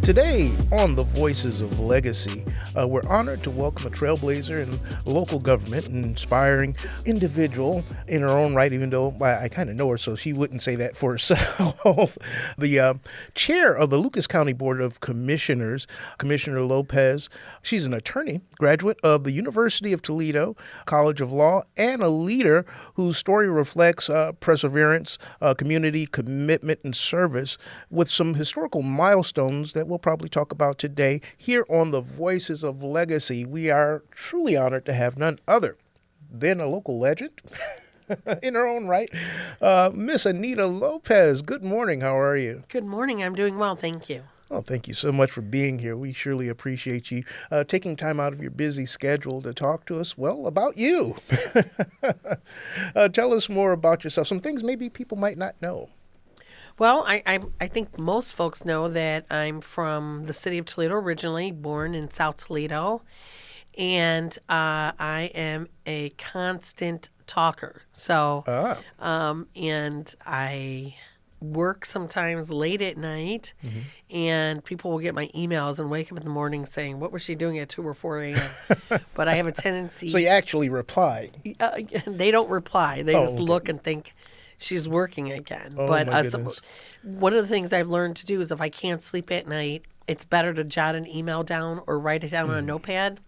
Today on the Voices of Legacy, we're honored to welcome a trailblazer in local government, an inspiring individual in her own right, even though I kind of know her, so she wouldn't say that for herself. The chair of the Lucas County Board of Commissioners, Commissioner Lopez. She's an attorney, graduate of the University of Toledo College of Law, and a leader whose story reflects perseverance, community commitment, and service with some historical milestones that we'll probably talk about today here on the Voices of Legacy. We are truly honored to have none other than a local legend in her own right, Miss Anita Lopez. Good morning. How are you? Good morning. I'm doing well. Thank you. Oh, thank you so much for being here. We surely appreciate you taking time out of your busy schedule to talk to us, well, about you. Tell us more about yourself, some things maybe people might not know. Well, I think most folks know that I'm from the city of Toledo originally, born in South Toledo, and I am a constant talker. So, and I work sometimes late at night, and people will get my emails and wake up in the morning saying, what was she doing at 2 or 4 a.m.? But I have a tendency... So you actually reply? They don't reply. They just look and think she's working again. Oh, but my goodness. one of the things I've learned to do is if I can't sleep at night, it's better to jot an email down or write it down on a notepad,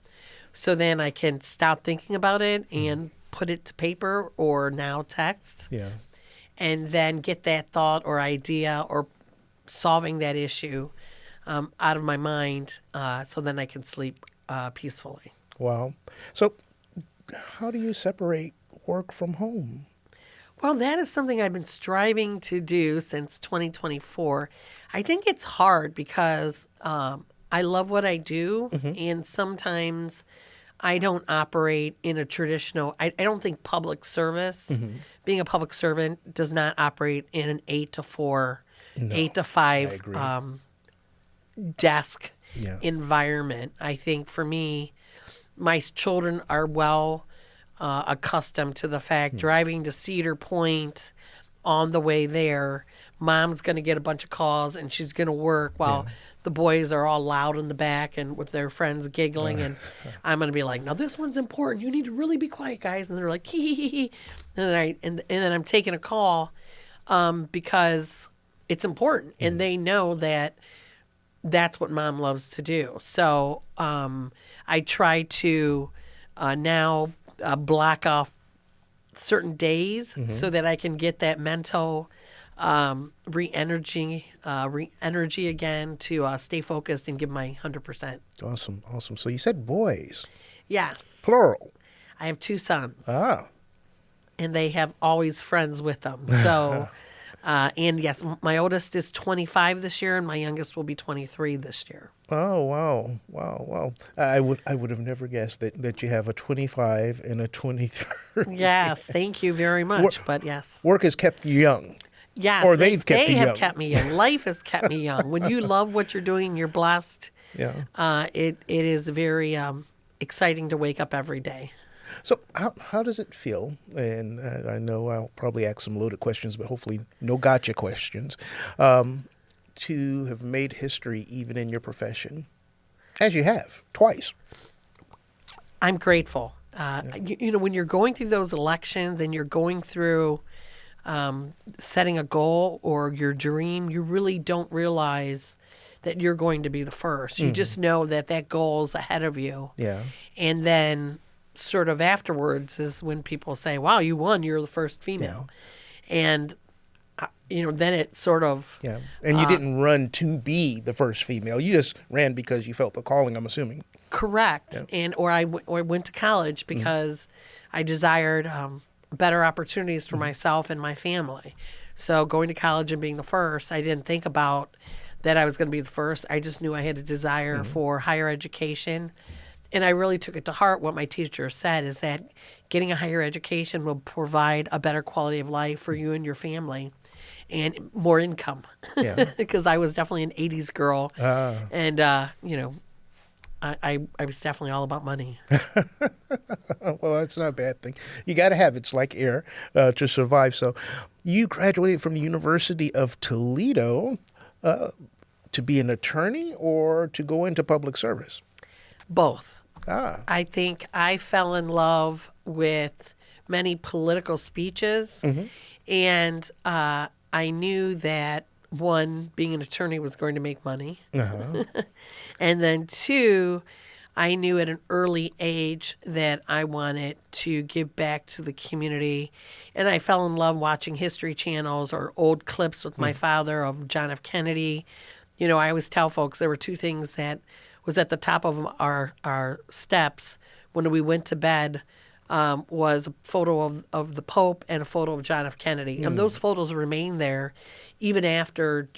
so then I can stop thinking about it and put it to paper or now text. Yeah. And then get that thought or idea or solving that issue out of my mind, so then I can sleep peacefully. Wow. So how do you separate work from home? Well, that is something I've been striving to do since 2024. I think it's hard because I love what I do, and sometimes I don't operate in a traditional, I don't think public service, being a public servant does not operate in an 8 to 4, 8 to 5 desk environment. I think for me, my children are well accustomed to the fact driving to Cedar Point on the way there, mom's going to get a bunch of calls and she's going to work while the boys are all loud in the back and with their friends giggling, and I'm going to be like, no, this one's important. You need to really be quiet, guys. And they're like, hee hee hee hee. And then I'm taking a call because it's important, and they know that that's what mom loves to do. So I try to now block off certain days so that I can get that mental re-energy again to stay focused and give my 100%. Awesome. So you said boys. Yes. Plural. I have 2 sons. Ah. And they have always friends with them. So, and yes, my oldest is 25 this year, and my youngest will be 23 this year. Oh, wow. I would have never guessed that you have a 25 and a 23. Yes, thank you very much. But yes. Work has kept you young. Yes, or they've kept you young. They have kept me young. Life has kept me young. When you love what you're doing, you're blessed. Yeah. It is very exciting to wake up every day. So how does it feel? And I know I'll probably ask some loaded questions, but hopefully no gotcha questions. To have made history even in your profession, as you have twice. I'm grateful. You know, when you're going through those elections and you're going through setting a goal or your dream, you really don't realize that you're going to be the first. You just know that goal is ahead of you. Yeah. And then sort of afterwards is when people say, wow, you won. You're the first female. Yeah. And, then it sort of... Yeah. And you didn't run to be the first female. You just ran because you felt the calling, I'm assuming. Correct. Yeah. Or I went to college because I desired... better opportunities for myself and my family. So going to college and being the first, I didn't think about that I was going to be the first. I just knew I had a desire for higher education. And I really took it to heart what my teacher said, is that getting a higher education will provide a better quality of life for you and your family and more income. Yeah. Because I was definitely an 80s girl. And, I was definitely all about money. Well, that's not a bad thing. You got to have it's like air to survive. So you graduated from the University of Toledo. to be an attorney or to go into public service? Both. Ah, I think I fell in love with many political speeches, and I knew that one, being an attorney was going to make money, and then two, I knew at an early age that I wanted to give back to the community, and I fell in love watching History channels or old clips with my father of John F. Kennedy. You know, I always tell folks there were two things that was at the top of our steps when we went to bed, was a photo of the Pope and a photo of John F. Kennedy. And those photos remain there even after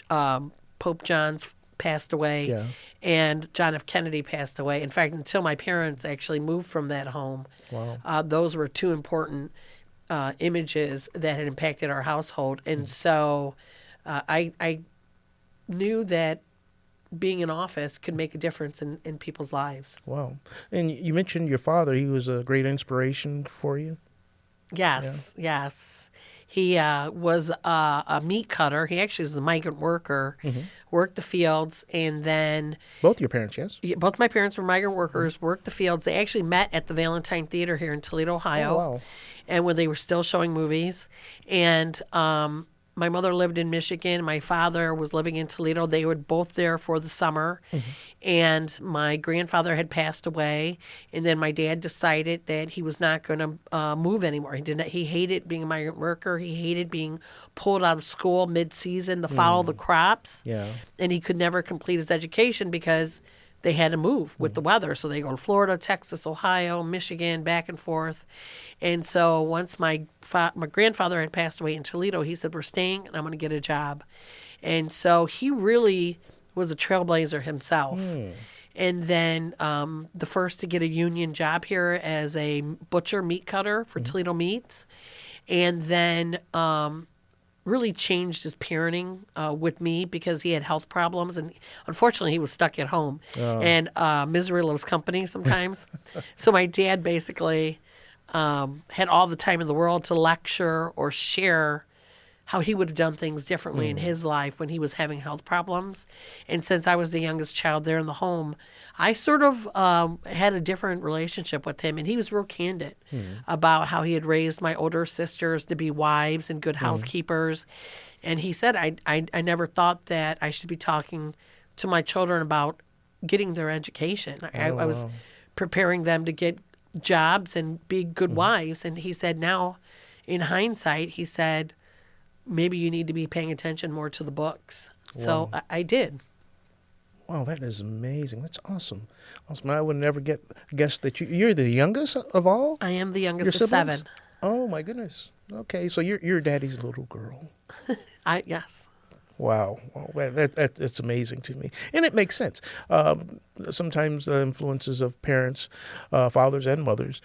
Pope John's passed away and John F. Kennedy passed away. In fact, until my parents actually moved from that home, those were two important images that had impacted our household. And so I knew that being in office could make a difference in people's lives. wow. And you mentioned your father. He was a great inspiration for you? Yes, yes. He was a meat cutter. He actually was a migrant worker, worked the fields, and then... Both your parents, yes? Yeah, both my parents were migrant workers, worked the fields. They actually met at the Valentine Theater here in Toledo, Ohio. Oh, wow. And when they were still showing movies. And my mother lived in Michigan. My father was living in Toledo. They were both there for the summer. And my grandfather had passed away. And then my dad decided that he was not going to move anymore. He hated being a migrant worker. He hated being pulled out of school mid-season to follow the crops. Yeah. And he could never complete his education because they had to move with the weather. So they go to Florida, Texas, Ohio, Michigan, back and forth. And so once my grandfather had passed away in Toledo, he said, we're staying and I'm going to get a job. And so he really was a trailblazer himself. And then the first to get a union job here as a butcher meat cutter for Toledo Meats. And then really changed his parenting with me because he had health problems. And unfortunately, he was stuck at home. And misery loves company sometimes. So my dad basically had all the time in the world to lecture or share how he would have done things differently in his life when he was having health problems. And since I was the youngest child there in the home, I sort of had a different relationship with him. And he was real candid about how he had raised my older sisters to be wives and good housekeepers. And he said, I never thought that I should be talking to my children about getting their education. I was preparing them to get jobs and be good wives. And he said, now, in hindsight, he said, maybe you need to be paying attention more to the books. So I did. Wow, that is amazing. That's awesome. Awesome. I would never guess that you're the youngest of all? I am the Your youngest of siblings? 7. Oh, my goodness. Okay, so you're daddy's little girl. Yes. Wow, that's amazing to me, and it makes sense. Sometimes the influences of parents, fathers and mothers,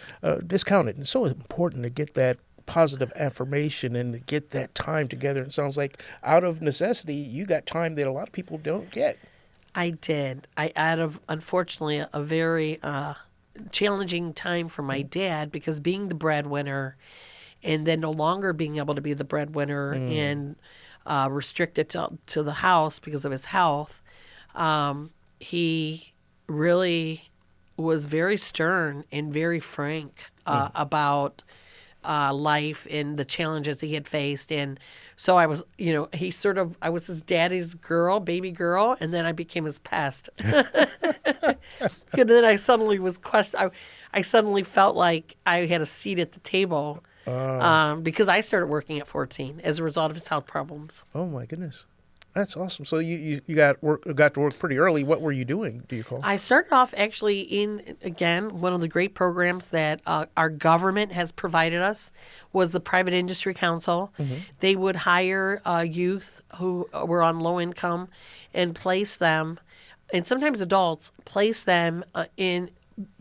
discounted. It's so important to get that positive affirmation and to get that time together. It sounds like out of necessity, you got time that a lot of people don't get. I did. Out of, unfortunately, a very challenging time for my dad, because being the breadwinner and then no longer being able to be the breadwinner and restricted to the house because of his health, he really was very stern and very frank about life and the challenges he had faced. And so I was, I was his daddy's girl, baby girl, and then I became his pest. And then I suddenly was questioned. I suddenly felt like I had a seat at the table because I started working at 14 as a result of his health problems. Oh my goodness. That's awesome. So you got to work pretty early. What were you doing, do you recall? I started off actually in, again, one of the great programs that our government has provided us was the Private Industry Council. They would hire youth who were on low income and place them, and sometimes adults, place them in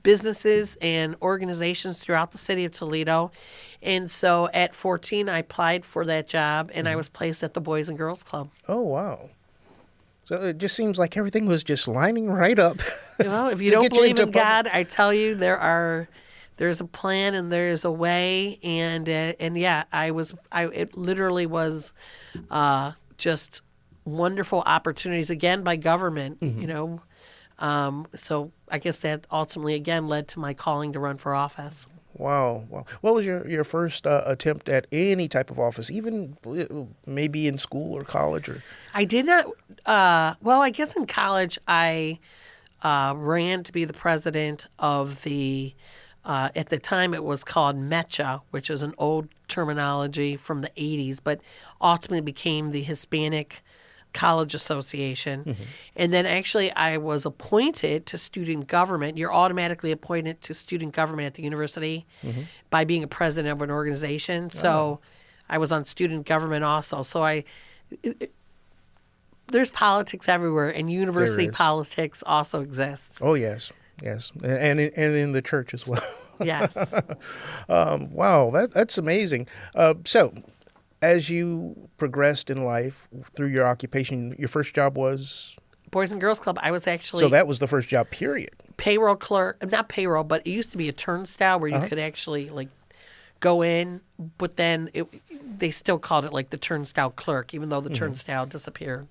businesses and organizations throughout the city of Toledo. And so at 14, I applied for that job, and I was placed at the Boys and Girls Club. Oh, wow. So it just seems like everything was just lining right up. Well, if you don't believe in God, I tell you, there's a plan and there's a way. And yeah, it literally was just wonderful opportunities, again, by government, So I guess that ultimately, again, led to my calling to run for office. Wow. Wow. What was your first attempt at any type of office, even maybe in school or college? Or I did not, I guess in college I ran to be the president of at the time it was called MECHA, which is an old terminology from the 80s, but ultimately became the Hispanic College Association. And then actually I was appointed to student government. You're automatically appointed to student government at the university by being a president of an organization. So I was on student government also. So there's politics everywhere, and university politics also exists. Oh, yes. And in the church as well. Yes. Wow, that's amazing. So as you progressed in life through your occupation, your first job was? Boys and Girls Club. I was actually... So that was the first job, period. Payroll clerk. Not payroll, but it used to be a turnstile where you could actually go in, but then they still called it the turnstile clerk, even though the turnstile disappeared.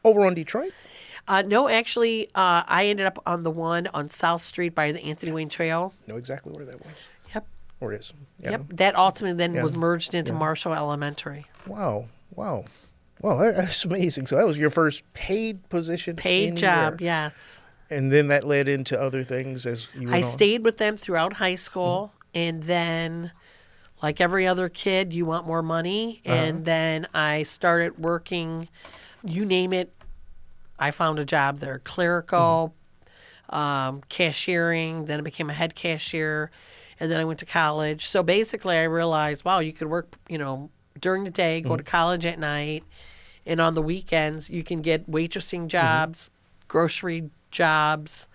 Over on Detroit? No, actually, I ended up on the one on South Street by the Anthony Wayne Trail. Know exactly where that was. Yep. Or is. Yeah. Yep. That ultimately then was merged into Marshall Elementary. Wow. Well, that's amazing. So that was your first paid position? Paid job, yes. And then that led into other things as you went on? I stayed with them throughout high school, and then, like every other kid, you want more money. And then I started working, you name it, I found a job there. Clerical, cashiering, then I became a head cashier, and then I went to college. So basically I realized, wow, you could work, during the day, go to college at night, and on the weekends you can get waitressing jobs, grocery jobs.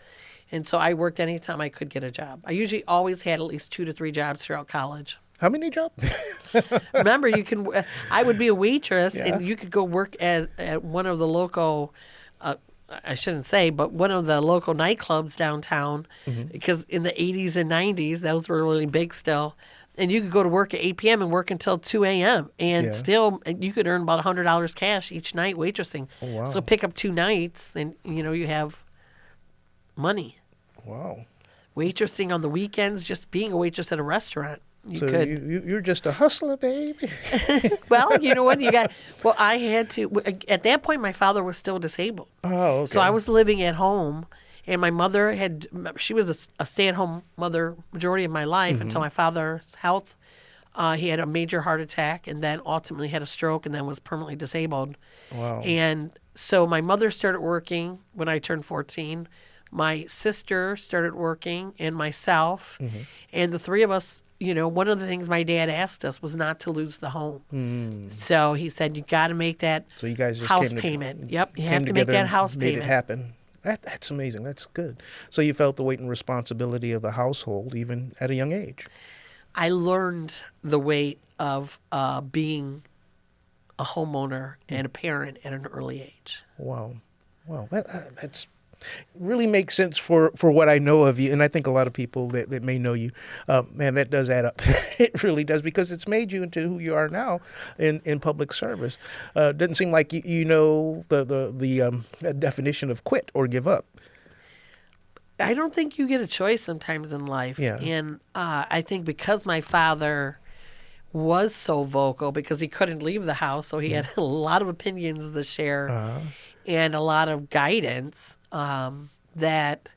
And so I worked anytime I could get a job. I usually always had at least 2 to 3 jobs throughout college. How many jobs? Remember, I would be a waitress, and you could go work at one of the local, I shouldn't say, but one of the local nightclubs downtown, because in the 80s and 90s, those were really big still. And you could go to work at 8 p.m. and work until 2 a.m. And still, you could earn about $100 cash each night waitressing. Oh, wow. So pick up 2 nights, and, you have money. Wow. Waitressing on the weekends, just being a waitress at a restaurant. You're just a hustler, baby. Well, you know what? I had to. At that point, my father was still disabled. Oh, okay. So I was living at home, and my mother she was a stay-at-home mother majority of my life until my father's health. He had a major heart attack, and then ultimately had a stroke, and then was permanently disabled. Wow. And so my mother started working when I turned 14. My sister started working, and myself, and the 3 of us. One of the things my dad asked us was not to lose the home. So he said, you got to make that so you guys just house payment. Yep, you have to make that house made payment. It happen. That's amazing. That's good. So you felt the weight and responsibility of the household even at a young age. I learned the weight of being a homeowner and a parent at an early age. Wow. That's really makes sense for what I know of you, and I think a lot of people that may know you, man, that does add up. It really does, because it's made you into who you are now in public service. Doesn't seem like you know the definition of quit or give up. I don't think you get a choice sometimes in life. Yeah. And I think because my father was so vocal, because he couldn't leave the house, so he had a lot of opinions to share. And a lot of guidance, that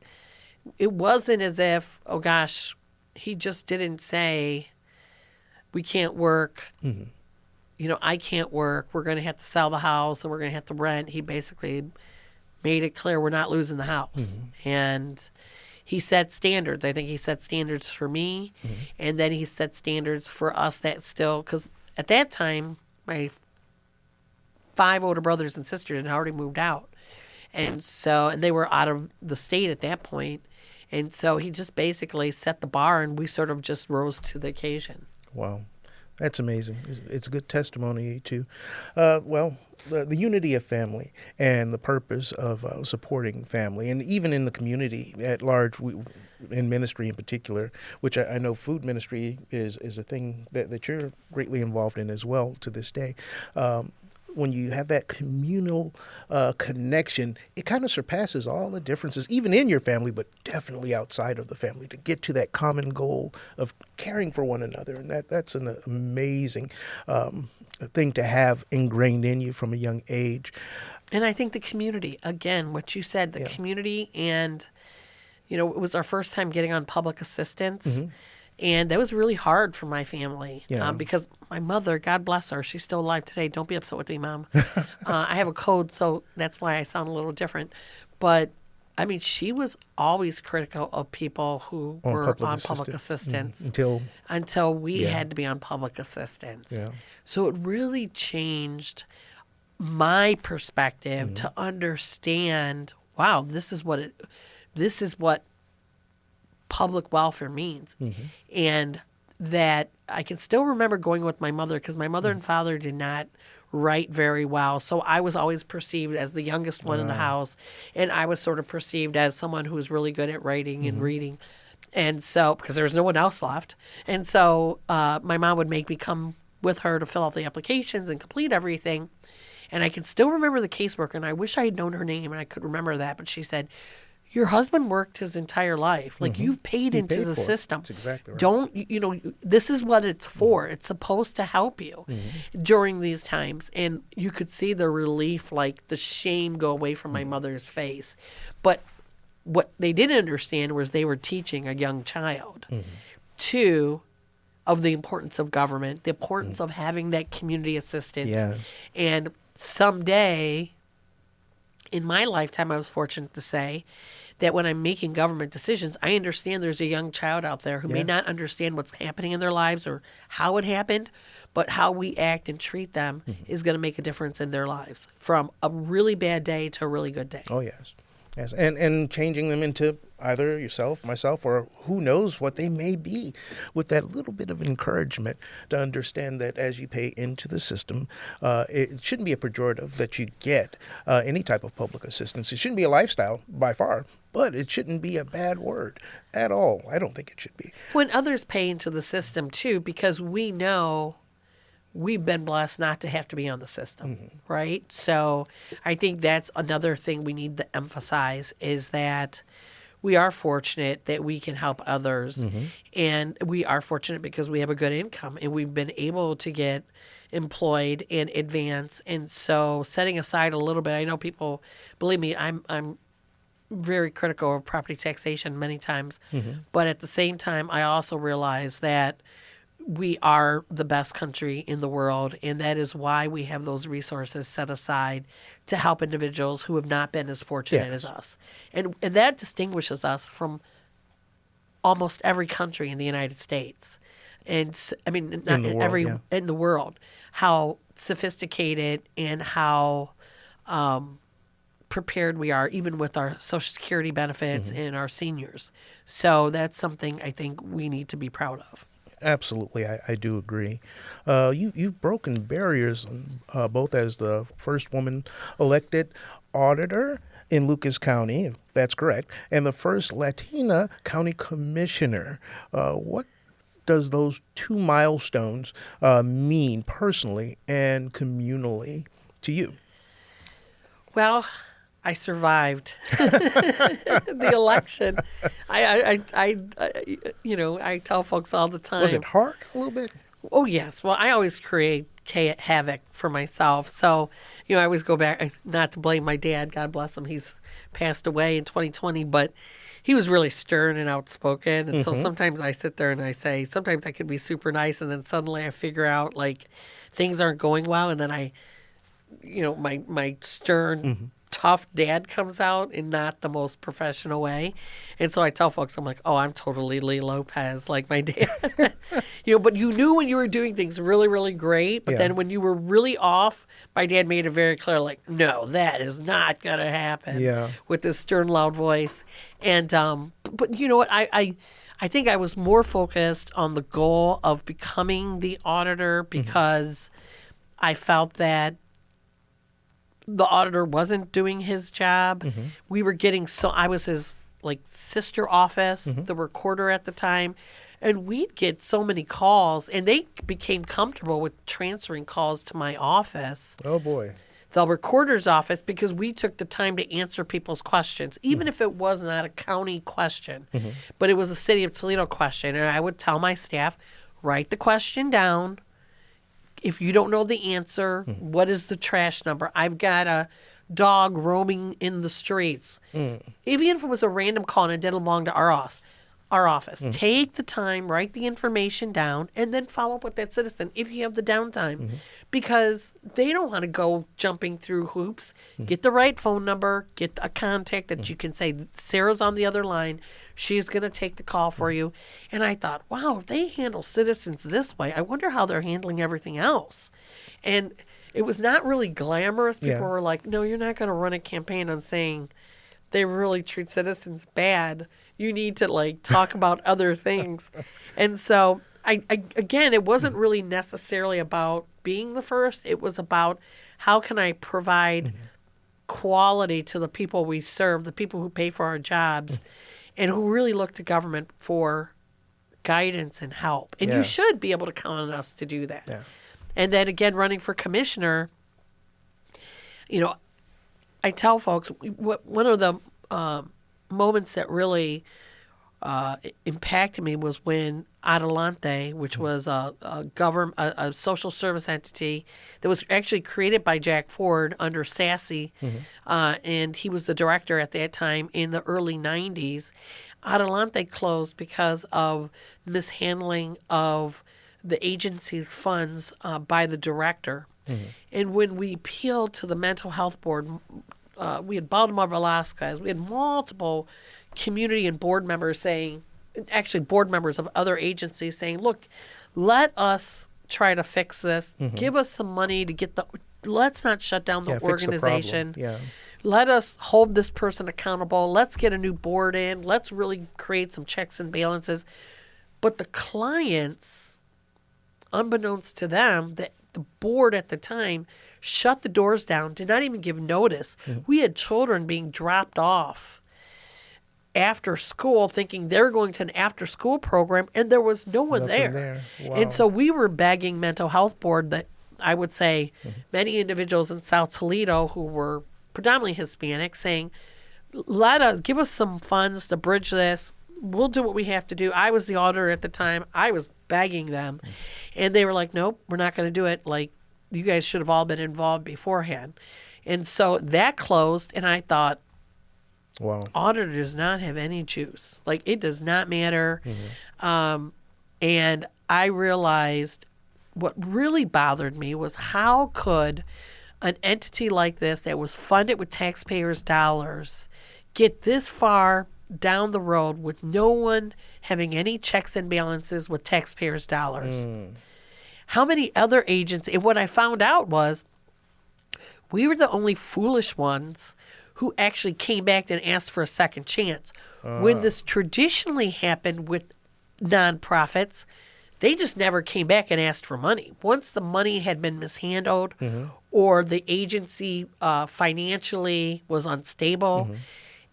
it wasn't as if, oh gosh, he just didn't say, we can't work, I can't work, we're going to have to sell the house and we're going to have to rent. He basically made it clear we're not losing the house. And he set standards. I think he set standards for me, and then he set standards for us that still, because at that time, my 5 older brothers and sisters had already moved out. And they were out of the state at that point. And so he just basically set the bar, and we sort of just rose to the occasion. Wow. That's amazing. It's a good testimony to, the unity of family and the purpose of supporting family, and even in the community at large, in ministry in particular, which I know food ministry is a thing that you're greatly involved in as well to this day. when you have that communal connection, it kind of surpasses all the differences, even in your family, but definitely outside of the family, to get to that common goal of caring for one another. And that's an amazing thing to have ingrained in you from a young age. And I think the community, again, what you said, the community, and, it was our first time getting on public assistance. Mm-hmm. And that was really hard for my family Yeah. because my mother, God bless her, she's still alive today. Don't be upset with me, Mom. I have a code, so that's why I sound a little different. But, I mean, she was always critical of people who were on public assistance until we had to be on public assistance. Yeah. So it really changed my perspective to understand, wow, this is what public welfare means. And that I can still remember going with my mother, because my mother and father did not write very well. So I was always perceived as the youngest one in the house. And I was sort of perceived as someone who was really good at writing and reading. And so, because there was no one else left. And so my mom would make me come with her to fill out the applications and complete everything. And I can still remember the caseworker, and I wish I had known her name and I could remember that. But she said, your husband worked his entire life. Like, you've paid into the system. That's exactly right. Don't, this is what it's for. It's supposed to help you during these times. And you could see the relief, like the shame go away from my mother's face. But what they didn't understand was they were teaching a young child of the importance of government, the importance of having that community assistance. Yeah. And someday, in my lifetime, I was fortunate to say that when I'm making government decisions, I understand there's a young child out there who may not understand what's happening in their lives or how it happened, but how we act and treat them is going to make a difference in their lives, from a really bad day to a really good day. Oh, yes. Yes, and changing them into either yourself, myself, or who knows what they may be, with that little bit of encouragement to understand that as you pay into the system, it shouldn't be a pejorative that you get any type of public assistance. It shouldn't be a lifestyle by far, but it shouldn't be a bad word at all. I don't think it should be. When others pay into the system, too, because we know we've been blessed not to have to be on the system, right? So I think that's another thing we need to emphasize, is that we are fortunate that we can help others. And we are fortunate because we have a good income and we've been able to get employed and advance. And so setting aside a little bit, I know people, believe me, I'm very critical of property taxation many times. But at the same time, I also realize that we are the best country in the world, and that is why we have those resources set aside to help individuals who have not been as fortunate as us. And that distinguishes us from almost every country in the United States. And I mean, not in the world, every in the world, how sophisticated and how prepared we are, even with our Social Security benefits and our seniors. So that's something I think we need to be proud of. Absolutely, I do agree. You've broken barriers, both as the first woman elected auditor in Lucas County, if that's correct, and the first Latina county commissioner. What does those two milestones mean personally and communally to you? Well, I survived the election. I tell folks all the time. Was it hard a little bit? Oh, yes. Well, I always create havoc for myself. So, I always go back, not to blame my dad, God bless him. He's passed away in 2020, but he was really stern and outspoken. And so sometimes I sit there and I say, sometimes I can be super nice, and then suddenly I figure out, like, things aren't going well. And then my stern, tough dad comes out in not the most professional way. And so I tell folks, I'm like, oh, I'm totally Lee Lopez, like my dad. But you knew when you were doing things really, really great. But then when you were really off, my dad made it very clear, like, no, that is not going to happen, with this stern, loud voice. And, but you know what? I think I was more focused on the goal of becoming the auditor, because I felt that the auditor wasn't doing his job. We were getting I was his sister office, the recorder at the time. And we'd get so many calls, and they became comfortable with transferring calls to my office, Oh, boy. the recorder's office, because we took the time to answer people's questions, even if it was not a county question, but it was a city of Toledo question. And I would tell my staff, write the question down. If you don't know the answer, what is the trash number? I've got a dog roaming in the streets. Even if it was a random call and it didn't belong to our office. Take the time, write the information down, and then follow up with that citizen if you have the downtime. Because they don't want to go jumping through hoops. Get the right phone number, get a contact that you can say, Sarah's on the other line. She's going to take the call for you. And I thought, wow, if they handle citizens this way, I wonder how they're handling everything else. And it was not really glamorous. People were like, no, you're not going to run a campaign on saying they really treat citizens bad. You need to like talk about other things. And so I again, it wasn't really necessarily about being the first. It was about how can I provide quality to the people we serve, the people who pay for our jobs, and who really look to government for guidance and help. And you should be able to count on us to do that. Yeah. And then again, running for commissioner, you know, I tell folks one of the moments that really impacted me was when Adelante, which was a social service entity that was actually created by Jack Ford under Sassy, and he was the director at that time in the early 90s. Adelante closed because of mishandling of the agency's funds by the director. And when we appealed to the mental health board, we had Baltimore Velasquez, we had multiple community and board members saying, actually board members of other agencies saying, look, let us try to fix this. Give us some money to get let's not shut down the organization. Let us hold this person accountable. Let's get a new board in. Let's really create some checks and balances. But the clients, unbeknownst to them, the board at the time shut the doors down, did not even give notice. We had children being dropped off after school thinking they were going to an after-school program, and there was no one there. Wow. And so we were begging mental health board that I would say many individuals in South Toledo who were predominantly Hispanic saying, give us some funds to bridge this. We'll do what we have to do. I was the auditor at the time. I was begging them. And they were like, nope, we're not going to do it. Like, you guys should have all been involved beforehand. And so that closed, and I thought, wow, auditor does not have any juice. Like, it does not matter. And I realized what really bothered me was how could an entity like this that was funded with taxpayers' dollars get this far down the road with no one having any checks and balances with taxpayers' dollars. How many other agents, and what I found out was we were the only foolish ones who actually came back and asked for a second chance. When this traditionally happened with nonprofits, they just never came back and asked for money. Once the money had been mishandled or the agency financially was unstable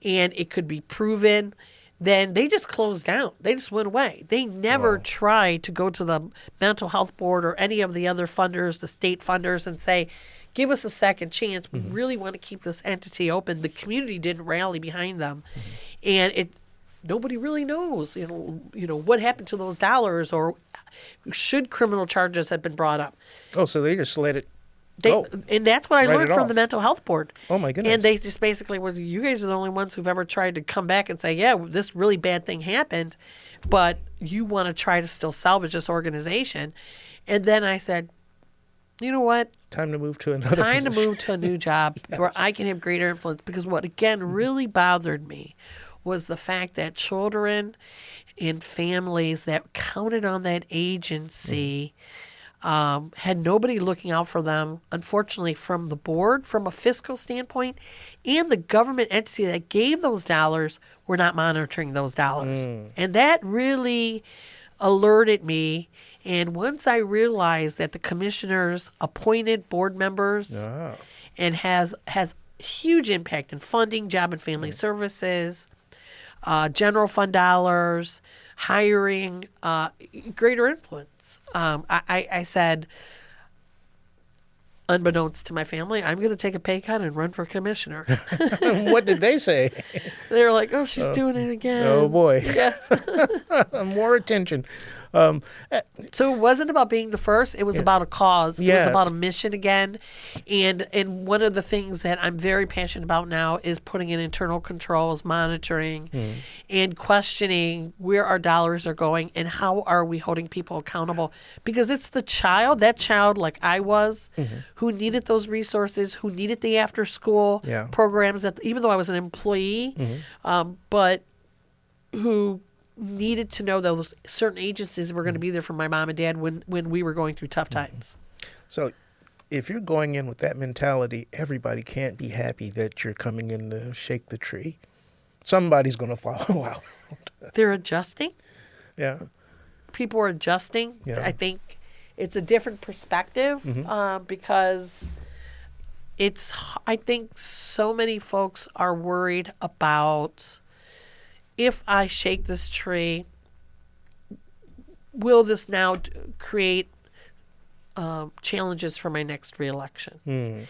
and it could be proven, then they just closed down. They just went away. They never tried to go to the mental health board or any of the other funders, the state funders, and say, give us a second chance. We really want to keep this entity open. The community didn't rally behind them. And nobody really knows, you know, what happened to those dollars or should criminal charges have been brought up. Oh, so they just let it go. And that's what I learned from the mental health board. Oh, my goodness. And they just basically were, you guys are the only ones who've ever tried to come back and say, yeah, this really bad thing happened, but you want to try to still salvage this organization. And then I said, you know what? Time to move to another position. To move to a new job where I can have greater influence. Because what, again, really bothered me was the fact that children and families that counted on that agency had nobody looking out for them, unfortunately, from the board, from a fiscal standpoint, and the government entity that gave those dollars were not monitoring those dollars. And that really alerted me. And once I realized that the commissioners appointed board members and has huge impact in funding, job and family services, general fund dollars, hiring, greater influence. I said, unbeknownst to my family, I'm going to take a pay cut and run for commissioner. What did they say? They were like, oh, she's doing it again. Oh, boy. Yes. More attention. So it wasn't about being the first. It was about a cause. It Yes. was about a mission again. And one of the things that I'm very passionate about now is putting in internal controls, monitoring, and questioning where our dollars are going and how are we holding people accountable. Because it's the child, that child like I was, who needed those resources, who needed the after school Yeah. programs, that even though I was an employee, but who needed to know those certain agencies were going to be there for my mom and dad when we were going through tough times. So if you're going in with that mentality, everybody can't be happy that you're coming in to shake the tree. Somebody's going to follow out. They're adjusting. Yeah. People are adjusting. Yeah. I think it's a different perspective because I think so many folks are worried about, if I shake this tree, will this now create challenges for my next reelection?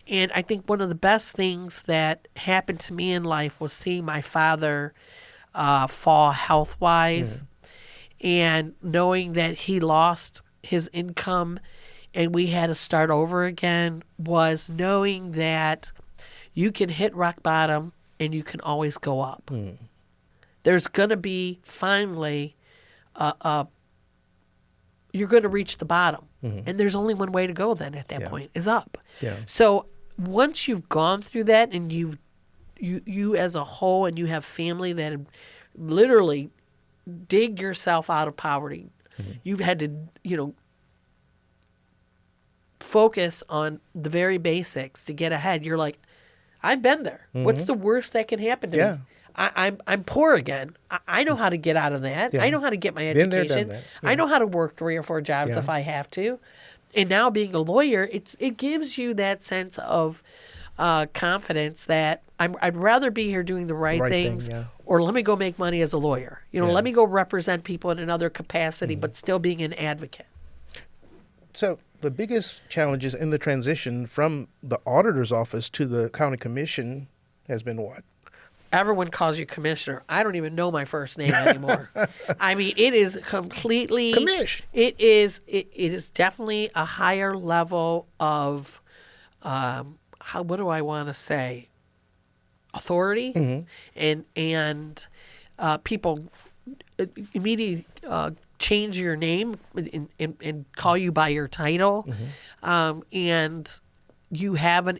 And I think one of the best things that happened to me in life was seeing my father fall health-wise, and knowing that he lost his income and we had to start over again, was knowing that you can hit rock bottom and you can always go up. There's going to be finally, you're going to reach the bottom. And there's only one way to go then at that point, is up. Yeah. So once you've gone through that and you as a whole, and you have family that have literally dig yourself out of poverty, you've had to, focus on the very basics to get ahead. You're like, I've been there. What's the worst that can happen to me? I'm poor again. I know how to get out of that. Yeah. I know how to get my Been there, education. done that. I know how to work 3 or 4 jobs if I have to. And now being a lawyer, it gives you that sense of confidence that I'd rather be here doing the right things, or let me go make money as a lawyer. Let me go represent people in another capacity, but still being an advocate. So the biggest challenges in the transition from the auditor's office to the county commission has been what? Everyone calls you commissioner. I don't even know my first name anymore. I mean, it is completely Commish. It is definitely a higher level of what do I want to say? Authority, and people immediately change your name and call you by your title, and you have an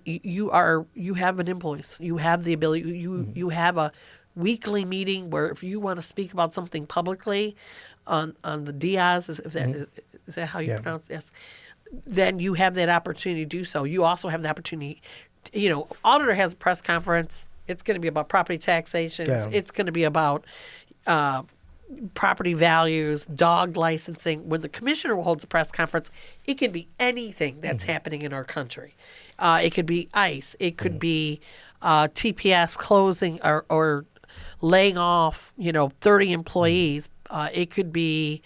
influence. You have the ability. You have a weekly meeting where if you want to speak about something publicly on the Diaz, is that how you pronounce this? Then you have that opportunity to do so. You also have the opportunity. Auditor has a press conference. It's going to be about property taxation. Yeah. It's going to be about property values, dog licensing. When the commissioner holds a press conference, it can be anything that's happening in our country. It could be ICE. It could be TPS closing or laying off, 30 employees. It could be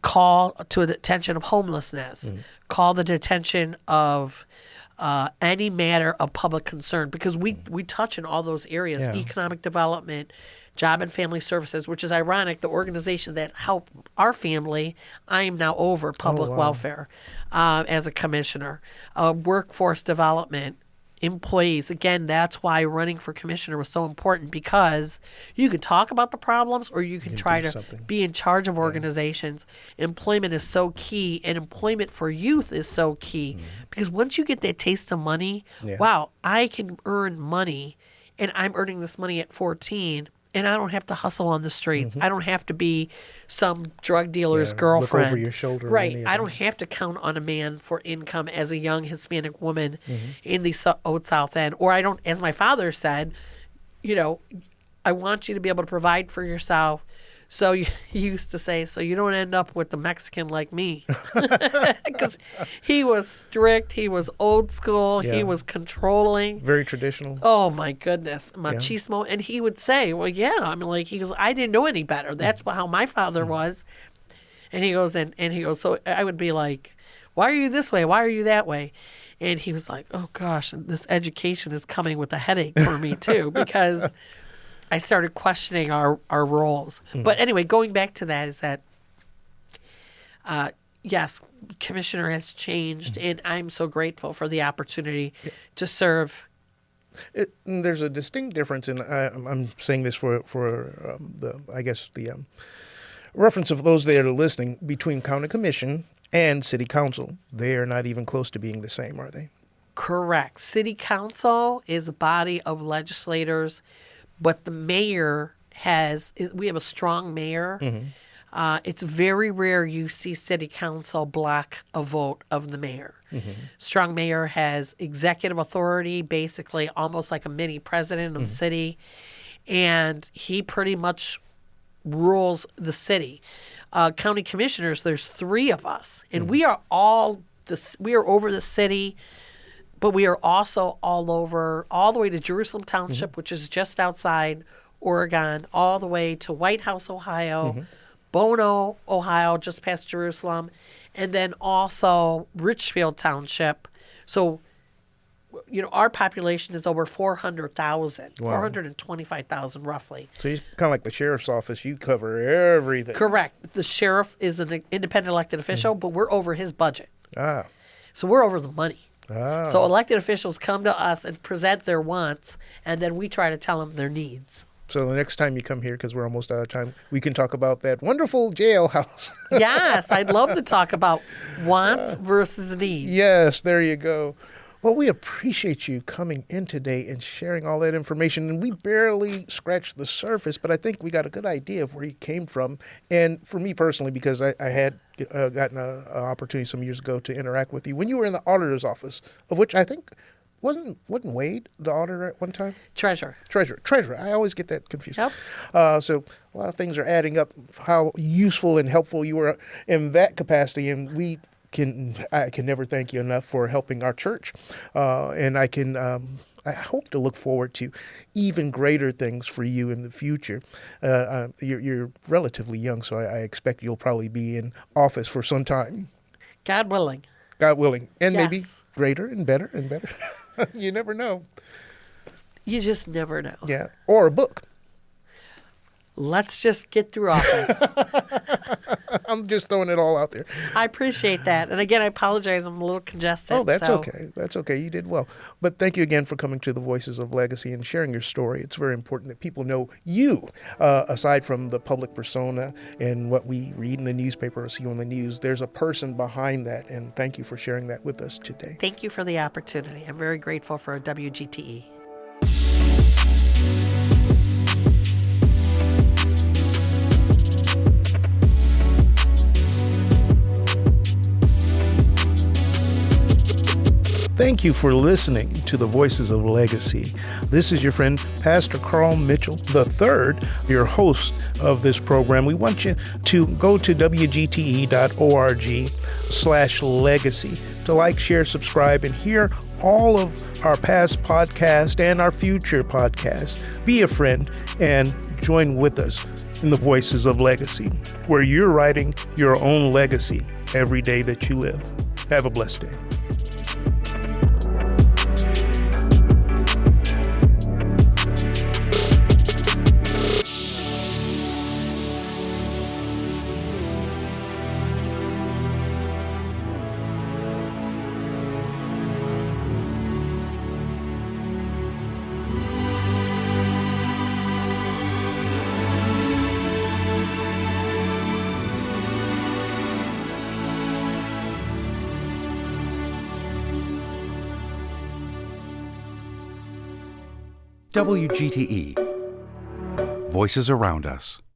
call to the attention of homelessness, call the attention of any matter of public concern, because we touch in all those areas, economic development, job and family services, which is ironic. The organization that helped our family, I am now over public welfare as a commissioner, workforce development, employees. Again, that's why running for commissioner was so important, because you could talk about the problems or you can try to be in charge of organizations. Employment is so key, and employment for youth is so key, because once you get that taste of money, wow, I can earn money, and I'm earning this money at 14, and I don't have to hustle on the streets. I don't have to be some drug dealer's girlfriend. Look over your shoulder. Right. I don't have to count on a man for income as a young Hispanic woman in the Old South End. Or I don't, as my father said, I want you to be able to provide for yourself So he used to say, so you don't end up with the Mexican like me. Because he was strict. He was old school. He Yeah. was controlling. Very traditional. Oh, my goodness. Machismo. And he would say, well, yeah. I mean, like, he goes, I didn't know any better. That's how my father was. And he goes, and he goes, so I would be like, why are you this way? Why are you that way? And he was like, oh, gosh, this education is coming with a headache for me, too, because I started questioning our roles. But anyway, going back to that is that, yes, Commissioner has changed, and I'm so grateful for the opportunity to serve. There's a distinct difference, and I'm saying this for the reference of those that are listening, between County Commission and City Council. They are not even close to being the same, are they? Correct. City Council is a body of legislators, but the mayor we have a strong mayor. It's very rare you see City Council block a vote of the mayor. Strong mayor has executive authority, basically almost like a mini president of the city, and he pretty much rules the city. County commissioners, there's 3 of us, and we are we are over the city, but we are also all the way to Jerusalem Township, which is just outside Oregon, all the way to White House, Ohio, Bono, Ohio, just past Jerusalem, and then also Richfield Township. So, our population is over 400,000, 425,000 roughly. So you're kind of like the sheriff's office. You cover everything. Correct. The sheriff is an independent elected official, but we're over his budget. Ah. So we're over the money. Ah. So elected officials come to us and present their wants, and then we try to tell them their needs. So the next time you come here, because we're almost out of time, we can talk about that wonderful jailhouse. Yes, I'd love to talk about wants versus needs. Yes, there you go. Well, we appreciate you coming in today and sharing all that information. And we barely scratched the surface, but I think we got a good idea of where you came from. And for me personally, because I had gotten an opportunity some years ago to interact with you when you were in the auditor's office, of which I think wasn't Wade the auditor at one time? Treasurer. I always get that confused. Yep. So a lot of things are adding up, how useful and helpful you were in that capacity. And I can never thank you enough for helping our church. And I hope to look forward to even greater things for you in the future. You're relatively young, so I expect you'll probably be in office for some time. God willing. And Yes. maybe greater and better and better. You never know. You just never know. Yeah. Or a book. Let's just get through office. I'm just throwing it all out there. I appreciate that. And again, I apologize. I'm a little congested. Oh, that's okay. That's okay. You did well. But thank you again for coming to the Voices of Legacy and sharing your story. It's very important that people know you, aside from the public persona and what we read in the newspaper or see on the news. There's a person behind that. And thank you for sharing that with us today. Thank you for the opportunity. I'm very grateful for WGTE. Thank you for listening to the Voices of Legacy. This is your friend, Pastor Carl Mitchell III, your host of this program. We want you to go to wgte.org/legacy to like, share, subscribe, and hear all of our past podcasts and our future podcasts. Be a friend and join with us in the Voices of Legacy, where you're writing your own legacy every day that you live. Have a blessed day. WGTE. Voices around us.